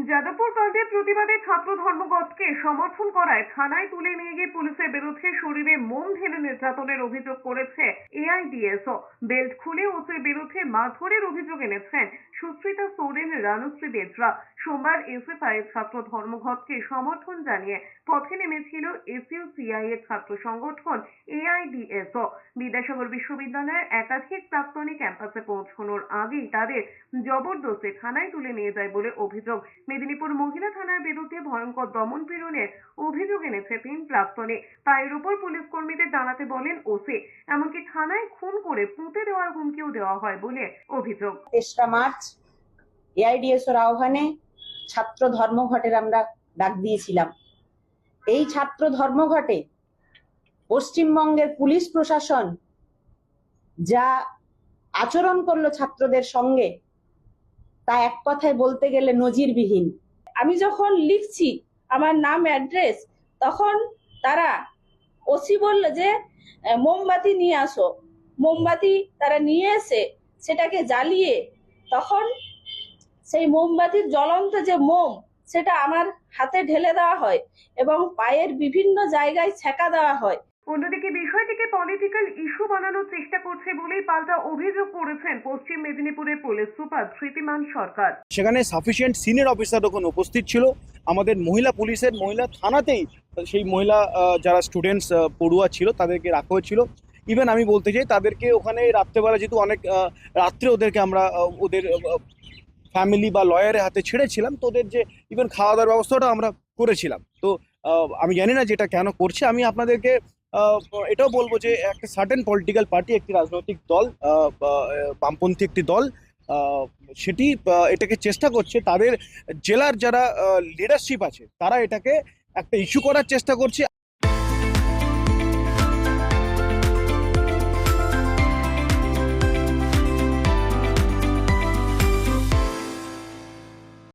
যাদবপুর কাণ্ডের প্রতিবাদে ছাত্র ধর্মঘটকে সমর্থন করায় থানায় তুলে নিয়ে গিয়ে পুলিশের বিরুদ্ধে শরীরে মোম ঢেলে নির্যাতনের অভিযোগ করেছে এআইডিএসও। বেল্ট খুলে ওসির বিরুদ্ধে মারধরের অভিযোগ এনেছেন সুস্মিতা সোরেন, রানুশ্রী বেজরা। সোমবার এসএফআই ছাত্র ধর্মঘটকে সমর্থন জানিয়ে পথে নেমেছিল এসইউসিআই এর ছাত্র সংগঠন এআইডিএসও। বিদ্যাসাগর বিশ্ববিদ্যালয়ের একাধিক প্রাক্তনী ক্যাম্পাসে পৌঁছানোর আগেই তাদের জবরদস্তি থানায় তুলে নিয়ে যায় বলে অভিযোগ। মেদিনীপুর মহিলা থানার বিরুদ্ধে ভয়ঙ্কর দমন পীড়নের অভিযোগ এনেছে 3 প্রাক্তনী। পায়ের উপর পুলিশ কর্মীদের দাঁড়াতে বলেন ওসি, এমনকি থানায় খুন করে পুঁতে দেওয়ার হুমকিও দেওয়া হয় বলে অভিযোগ। 23 মার্চ এআইডিএস এর আহ্বানে ছাত্র ধর্মঘটের আমরা ডাক দিয়েছিলাম। এই ছাত্র ধর্মঘটে পশ্চিমবঙ্গের পুলিশ প্রশাসন যা আচরণ করলো ছাত্রদের সঙ্গে, তা এক কথায় বলতে গেলে নজিরবিহীন। আমি যখন লিখছি আমার নাম অ্যাড্রেস, তখন তারা ওসি বলল যে মোমবাতি নিয়ে আসো। মোমবাতি তারা নিয়ে এসে সেটাকে জ্বালিয়ে তখন সেই মোমবাতির জ্বলন্ত যে মোম সেটা আমার হাতে ঢেলে দেওয়া হয় এবং পায়ের বিভিন্ন জায়গায় ছেঁকা দেওয়া হয়। অন্যদিকে বিষয়টিকে পলিটিক্যাল ইস্যু বানানোর চেষ্টা করছে বলেই পাল্টা অভিযোগ করেছেন পশ্চিম মেদিনীপুরের পুলিশ সুপার ধৃতিমান সরকার। সেখানে সাফিসিয়েন্ট সিনিয়র অফিসার ওখানে উপস্থিত ছিল। আমাদের মহিলা পুলিশের মহিলা থানাতেই সেই মহিলা যারা স্টুডেন্টস পড়ুয়া ছিল তাদেরকে রাখা হয়েছিল। ইভেন আমি বলতে চাই তাদেরকে ওখানে রাত্রেবেলা যেহেতু অনেক রাত্রে ওদেরকে আমরা ওদের ফ্যামিলি বা লয়ারের হাতে ছেড়েছিলাম, তো ওদের যে ইভেন খাওয়া দাওয়ার ব্যবস্থাটা আমরা করেছিলাম। তো আমি জানি না যেটা কেন করছে। আমি আপনাদেরকে এটাও বলবো যে একটা সার্টেন পলিটিক্যাল পার্টি, একটি রাজনৈতিক দল, বামপন্থী একটি দল, সেটি এটাকে চেষ্টা করছে। তাদের জেলার যারা লিডারশিপ আছে তারা এটাকে একটা ইস্যু করার চেষ্টা করছে।